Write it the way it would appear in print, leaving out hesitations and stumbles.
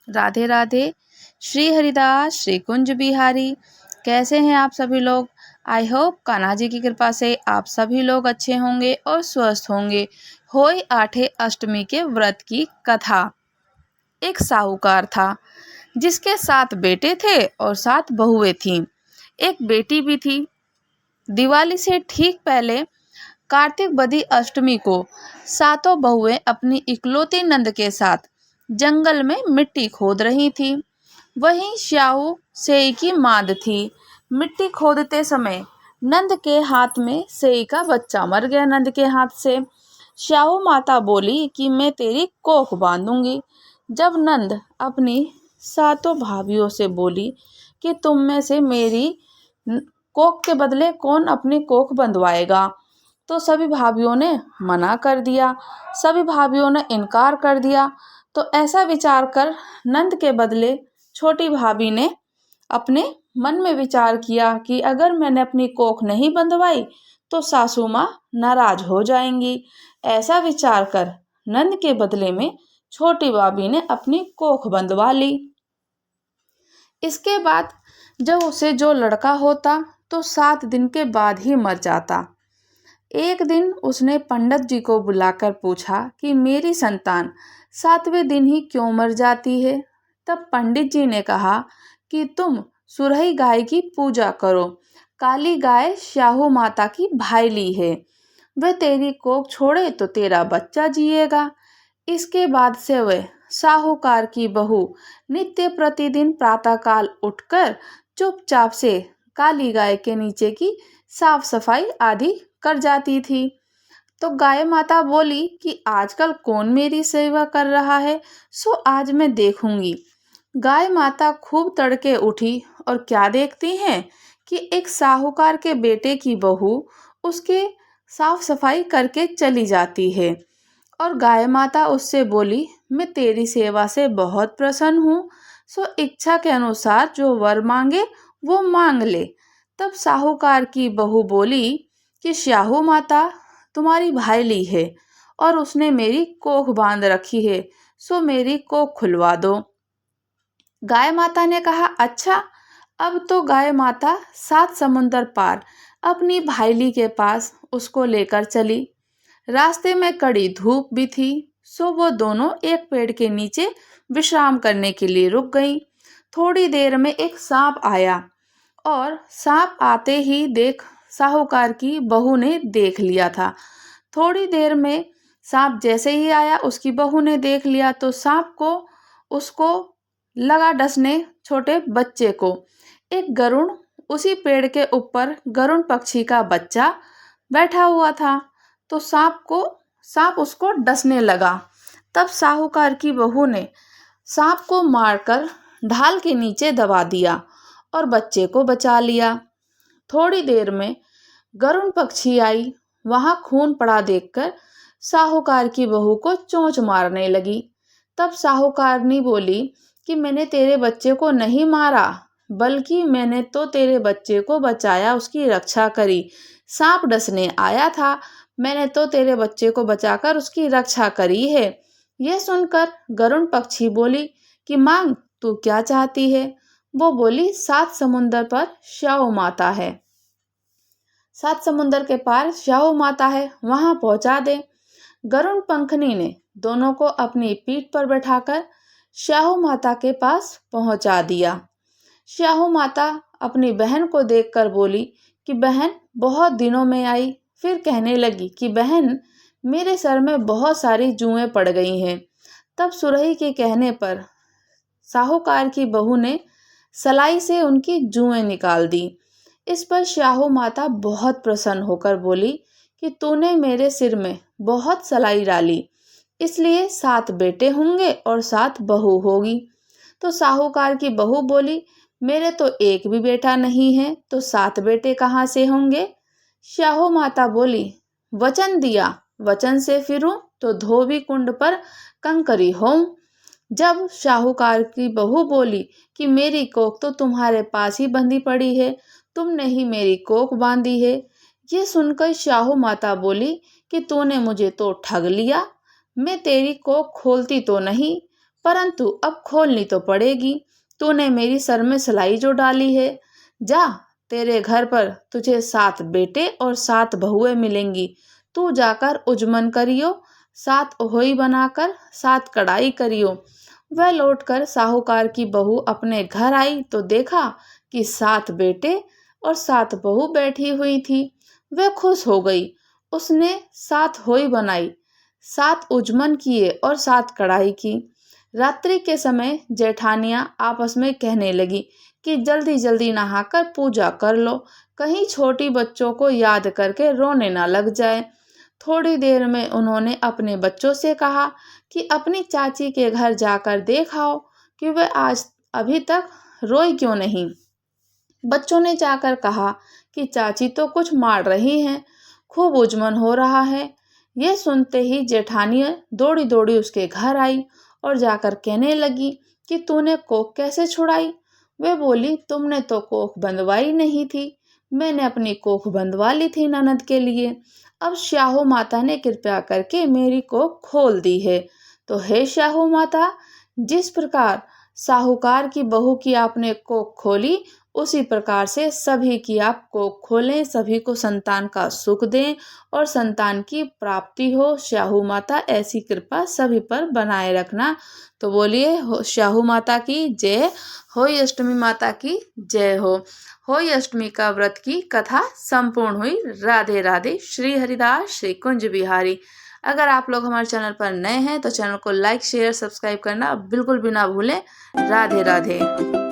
राधे राधे। श्री हरिदास, श्री कुंज बिहारी। कैसे हैं आप सभी लोग? आई होप कान्हा जी की कृपा से आप सभी लोग अच्छे होंगे और स्वस्थ होंगे। होई आठे अष्टमी के व्रत की कथा। एक साहूकार था जिसके 7 बेटे थे और 7 बहुएं थीं। एक बेटी भी थी। दिवाली से ठीक पहले कार्तिक बदी अष्टमी को सातों बहुएं अपनी इकलौती नंद के साथ जंगल में मिट्टी खोद रही थी। वहीं श्याऊ सेई की माद थी। मिट्टी खोदते समय नंद के हाथ में सेई का बच्चा मर गया। नंद के हाथ से श्याऊ माता बोली कि मैं तेरी कोख बांधूंगी। जब नंद अपनी सातों भाभियों से बोली कि तुम में से मेरी कोख के बदले कौन अपनी कोख बंधवाएगा, तो सभी भाभियों ने मना कर दिया। सभी भाभियों ने इनकार कर दिया। तो ऐसा विचार कर नंद के बदले छोटी भाभी ने अपने मन में विचार किया कि अगर मैंने अपनी कोख नहीं बंधवाई तो सासू माँ नाराज हो जाएंगी। ऐसा विचार कर नंद के बदले में छोटी भाभी ने अपनी कोख बंधवा ली। इसके बाद जब उसे जो लड़का होता तो 7 दिन के बाद ही मर जाता। एक दिन उसने पंडित जी को बुलाकर पूछा कि मेरी संतान 7वें दिन ही क्यों मर जाती है। तब पंडित जी ने कहा कि तुम सुरही गाय की पूजा करो। काली गाय श्याहू माता की भाईली है। वह तेरी कोख छोड़े तो तेरा बच्चा जिएगा। इसके बाद से वह साहूकार की बहू नित्य प्रतिदिन प्रातःकाल उठकर चुपचाप से काली गाय के नीचे की साफ सफाई आदि कर जाती थी। तो गाय माता बोली कि आजकल कौन मेरी सेवा कर रहा है, सो आज मैं देखूंगी। गाय माता खूब तड़के उठी और क्या देखती हैं कि एक साहूकार के बेटे की बहू उसके साफ सफाई करके चली जाती है। और गाय माता उससे बोली, मैं तेरी सेवा से बहुत प्रसन्न हूँ, सो इच्छा के अनुसार जो वर मांगे वो मांग ले। तब साहूकार की बहू बोली कि श्याहू माता तुम्हारी भाईली है और उसने मेरी कोख बांध रखी है, सो मेरी कोख खुलवा दो। गाय माता ने कहा, अच्छा। अब तो गाय माता 7 समुंदर पार अपनी भाईली के पास उसको लेकर चली। रास्ते में कड़ी धूप भी थी, सो वो दोनों एक पेड़ के नीचे विश्राम करने के लिए रुक गईं। थोड़ी देर में एक सांप आया और सांप आते ही देख साहूकार की बहू ने देख लिया था। थोड़ी देर में सांप जैसे ही आया उसकी बहू ने देख लिया तो सांप को उसको लगा डसने छोटे बच्चे को। एक गरुड़ उसी पेड़ के ऊपर गरुड़ पक्षी का बच्चा बैठा हुआ था। तो सांप उसको डसने लगा। तब साहूकार की बहू ने सांप को मारकर ढाल के नीचे दबा दिया और बच्चे को बचा लिया। थोड़ी देर में गरुड़ पक्षी आई। वहां खून पड़ा देखकर साहूकार की बहू को चोंच मारने लगी। तब साहूकारनी बोली कि मैंने तेरे बच्चे को नहीं मारा, बल्कि मैंने तो तेरे बच्चे को बचाया, उसकी रक्षा करी। सांप डसने आया था, मैंने तो तेरे बच्चे को बचाकर उसकी रक्षा करी है। यह सुनकर गरुड़ पक्षी बोली कि मांग, तू क्या चाहती है? वो बोली, 7 समुंदर पर श्याऊ माता है। 7 समुंदर के पार श्याऊ माता है, वहां पहुंचा दे। गरुड़ पंखनी ने दोनों को अपनी पीठ पर बैठाकर श्याऊ माता के पास पहुंचा दिया। श्याऊ माता अपनी बहन को देखकर बोली कि बहन बहुत दिनों में आई। फिर कहने लगी कि बहन, मेरे सर में बहुत सारी जुएं पड़ गई हैं। तब सुरही के कहने पर साहूकार की बहू ने सलाई से उनकी जुएं निकाल दी। इस पर श्याहू माता बहुत प्रसन्न होकर बोली कि तूने मेरे सिर में बहुत सलाई डाली, इसलिए 7 बेटे होंगे और 7 बहू होगी। तो साहूकार की बहू बोली, मेरे तो एक भी बेटा नहीं है, तो 7 बेटे कहाँ से होंगे? श्याहू माता बोली, वचन दिया, वचन से फिरूं तो धोबी कुंड पर कंकरी होऊं। जब साहूकार की बहू बोली कि मेरी कोख तो तुम्हारे पास ही बंधी पड़ी है, तुमने ही मेरी कोख बांधी है। ये सुनकर श्याहू माता बोली कि तूने मुझे तो ठग लिया, मैं तेरी कोख खोलती तो नहीं, परंतु अब खोलनी तो पड़ेगी। तूने मेरी सर में सिलाई जो डाली है, जा, तेरे घर पर तुझे 7 बेटे और 7 बहुएं मिलेंगी। तू जाकर उजमन करियो, 7 ओहोई बनाकर 7 कढ़ाई करियो। वह लौटकर साहूकार की बहू अपने घर आई तो देखा कि 7 बेटे और 7 बहू बैठी हुई थी। वह खुश हो गई। उसने 7 होई बनाई, 7 उजमन किए और 7 कढ़ाई की। रात्रि के समय जेठानियां आपस में कहने लगी कि जल्दी जल्दी नहाकर पूजा कर लो, कहीं छोटी बच्चों को याद करके रोने ना लग जाए। थोड़ी देर में उन्होंने अपने बच्चों से कहा कि अपनी चाची के घर जाकर देख आओ कि वह आज अभी तक रोई क्यों नहीं। बच्चों ने जाकर कहा कि चाची तो कुछ मार रही हैं, खूब उजमन हो रहा है। यह सुनते ही जेठानी दौड़ी दौड़ी उसके घर आई और जाकर कहने लगी कि तूने कोख कैसे छुड़ाई। वे बोली, तुमने तो कोख बंधवाई नहीं थी, मैंने अपनी कोख बंधवा ली थी ननद के लिए। अब श्याहू माता ने कृपया करके मेरी कोख खोल दी है। तो हे श्याहू माता, जिस प्रकार साहूकार की बहू की आपने कोख खोली, उसी प्रकार से सभी की आप कोख खोलें, सभी को संतान का सुख दें और संतान की प्राप्ति हो। श्याहू माता ऐसी कृपा सभी पर बनाए रखना। तो बोलिए श्याहू माता की जय, होई अष्टमी माता की जय हो। होई अष्टमी का व्रत की कथा संपूर्ण हुई। राधे राधे। श्री हरिदास श्री कुंज बिहारी। अगर आप लोग हमारे चैनल पर नए हैं तो चैनल को लाइक शेयर सब्सक्राइब करना बिल्कुल भी ना भूलें। राधे राधे।